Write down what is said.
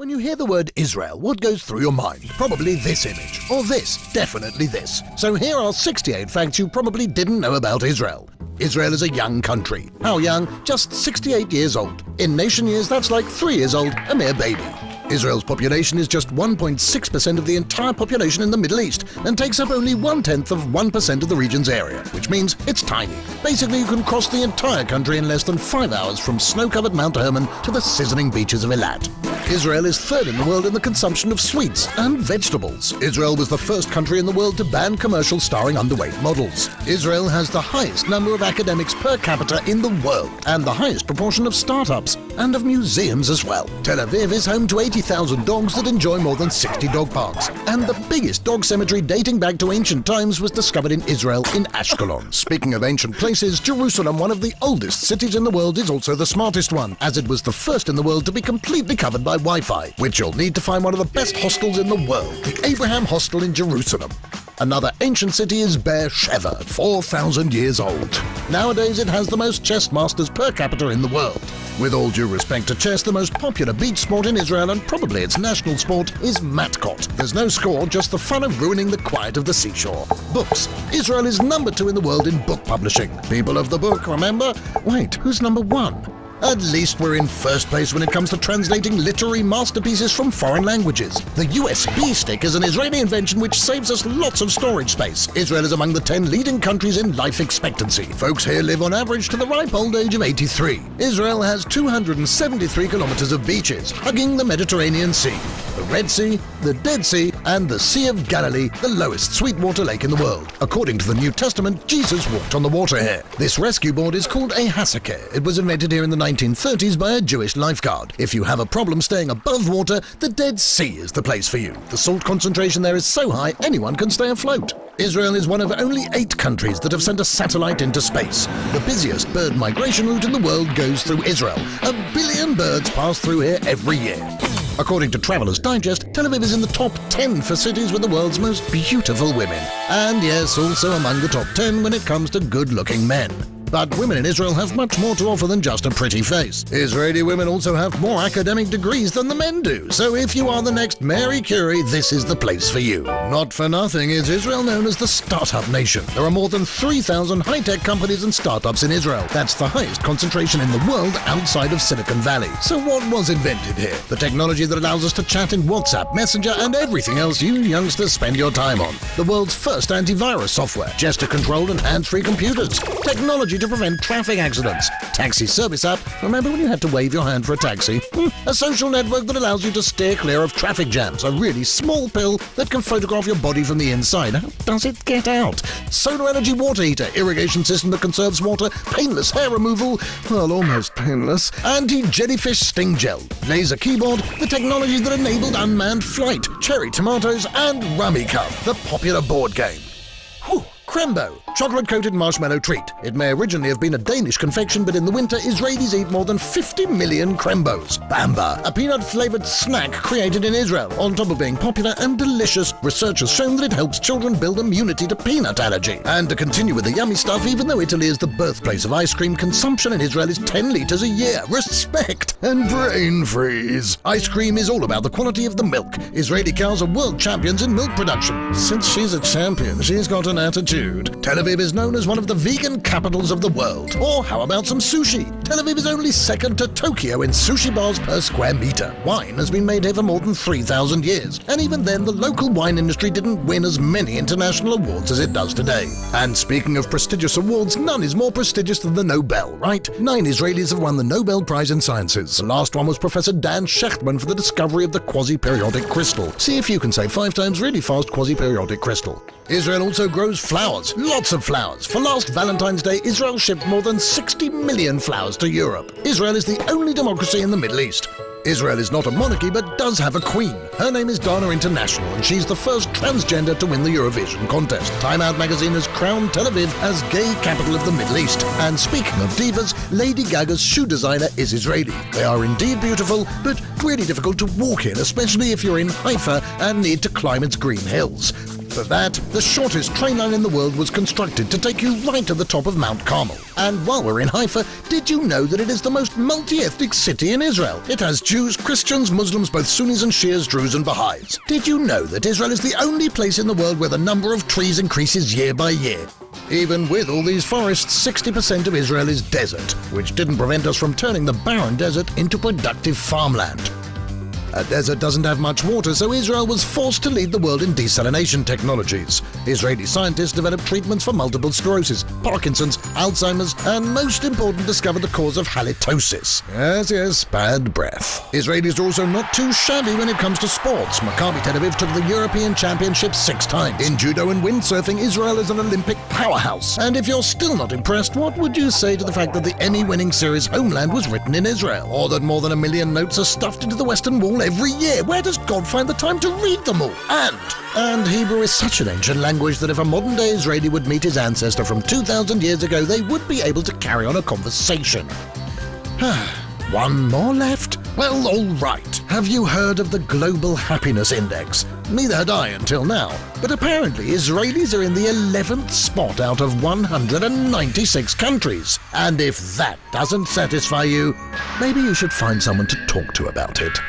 When you hear the word Israel, what goes through your mind? Probably this image, or this, definitely this. So here are 68 facts you probably didn't know about Israel. Israel is a young country. How young? Just 68 years old. In nation years, that's like 3 years old, a mere baby. Israel's population is just 1.6% of the entire population in the Middle East and takes up only 1/10 of 1% of the region's area, which means it's tiny. Basically, you can cross the entire country in less than 5 hours from snow-covered Mount Hermon to the sizzling beaches of Eilat. Israel is third in the world in the consumption of sweets and vegetables. Israel was the first country in the world to ban commercials starring underweight models. Israel has the highest number of academics per capita in the world and the highest proportion of startups and of museums as well. Tel Aviv is home to 80,000 dogs that enjoy more than 60 dog parks. And the biggest dog cemetery dating back to ancient times was discovered in Israel in Ashkelon. Speaking of ancient places, Jerusalem, one of the oldest cities in the world, is also the smartest one, as it was the first in the world to be completely covered by Wi-Fi, which you'll need to find one of the best hostels in the world, the Abraham Hostel in Jerusalem. Another ancient city is Beersheba, 4,000 years old. Nowadays it has the most chess masters per capita in the world. With all due respect to chess, the most popular beach sport in Israel, and probably its national sport, is matkot. There's no score, just the fun of ruining the quiet of the seashore. Books. Israel is number 2 in the world in book publishing. People of the book, remember? Wait, who's number 1? At least we're in first place when it comes to translating literary masterpieces from foreign languages. The USB stick is an Israeli invention which saves us lots of storage space. Israel is among the 10 leading countries in life expectancy. Folks here live on average to the ripe old age of 83. Israel has 273 kilometers of beaches, hugging the Mediterranean Sea, the Red Sea, the Dead Sea, and the Sea of Galilee, the lowest sweetwater lake in the world. According to the New Testament, Jesus walked on the water here. This rescue board is called a hasakeh. It was invented here in the 1930s by a Jewish lifeguard. If you have a problem staying above water, the Dead Sea is the place for you. The salt concentration there is so high, anyone can stay afloat. Israel is one of only 8 countries that have sent a satellite into space. The busiest bird migration route in the world goes through Israel. 1 billion birds pass through here every year. According to Traveller's Digest, Tel Aviv is in the top 10 for cities with the world's most beautiful women. And yes, also among the top 10 when it comes to good-looking men. But women in Israel have much more to offer than just a pretty face. Israeli women also have more academic degrees than the men do, so if you are the next Mary Curie, this is the place for you. Not for nothing is Israel known as the startup nation. There are more than 3,000 high-tech companies and startups in Israel. That's the highest concentration in the world outside of Silicon Valley. So what was invented here? The technology that allows us to chat in WhatsApp, Messenger, and everything else you youngsters spend your time on. The world's first antivirus software, gesture-controlled and hands-free computers, technology to prevent traffic accidents, taxi service app, remember when you had to wave your hand for a taxi? A social network that allows you to steer clear of traffic jams, a really small pill that can photograph your body from the inside. How does it get out? Solar energy water heater, irrigation system that conserves water, painless hair removal, well, almost painless, anti-jellyfish sting gel, laser keyboard, the technology that enabled unmanned flight, cherry tomatoes, and Rummy Cup, the popular board game. Whew. Crembo, chocolate-coated marshmallow treat. It may originally have been a Danish confection, but in the winter, Israelis eat more than 50 million Crembos. Bamba, a peanut-flavored snack created in Israel. On top of being popular and delicious, research has shown that it helps children build immunity to peanut allergy. And to continue with the yummy stuff, even though Italy is the birthplace of ice cream, consumption in Israel is 10 liters a year. Respect and brain freeze. Ice cream is all about the quality of the milk. Israeli cows are world champions in milk production. Since she's a champion, she's got an attitude. Tel Aviv is known as one of the vegan capitals of the world. Or how about some sushi? Tel Aviv is only second to Tokyo in sushi bars per square meter. Wine has been made here for more than 3,000 years. And even then, the local wine industry didn't win as many international awards as it does today. And speaking of prestigious awards, none is more prestigious than the Nobel, right? 9 Israelis have won the Nobel Prize in Sciences. The last one was Professor Dan Shechtman for the discovery of the quasi-periodic crystal. See if you can say 5 times really fast quasi-periodic crystal. Israel also grows flowers, lots of flowers. For last Valentine's Day, Israel shipped more than 60 million flowers to Europe. Israel is the only democracy in the Middle East. Israel is not a monarchy but does have a queen. Her name is Dana International and she's the first transgender to win the Eurovision contest. Time Out magazine has crowned Tel Aviv as gay capital of the Middle East. And speaking of divas, Lady Gaga's shoe designer is Israeli. They are indeed beautiful, but really difficult to walk in, especially if you're in Haifa and need to climb its green hills. For that, the shortest train line in the world was constructed to take you right to the top of Mount Carmel. And while we're in Haifa, did you know that it is the most multi-ethnic city in Israel? It has Jews, Christians, Muslims, both Sunnis and Shias, Druze and Baha'is. Did you know that Israel is the only place in the world where the number of trees increases year by year? Even with all these forests, 60% of Israel is desert, which didn't prevent us from turning the barren desert into productive farmland. A desert doesn't have much water, so Israel was forced to lead the world in desalination technologies. Israeli scientists developed treatments for multiple sclerosis, Parkinson's, Alzheimer's, and most important, discovered the cause of halitosis. Yes, bad breath. Israelis are also not too shabby when it comes to sports. Maccabi Tel Aviv took the European Championship 6 times. In judo and windsurfing, Israel is an Olympic powerhouse. And if you're still not impressed, what would you say to the fact that the Emmy-winning series Homeland was written in Israel? Or that more than 1 million notes are stuffed into the Western Wall every year? Where does God find the time to read them all? And Hebrew is such an ancient language that if a modern-day Israeli would meet his ancestor from 2,000 years ago, they would be able to carry on a conversation. One more left? Well, all right. Have you heard of the Global Happiness Index? Neither had I until now. But apparently Israelis are in the 11th spot out of 196 countries. And if that doesn't satisfy you, maybe you should find someone to talk to about it.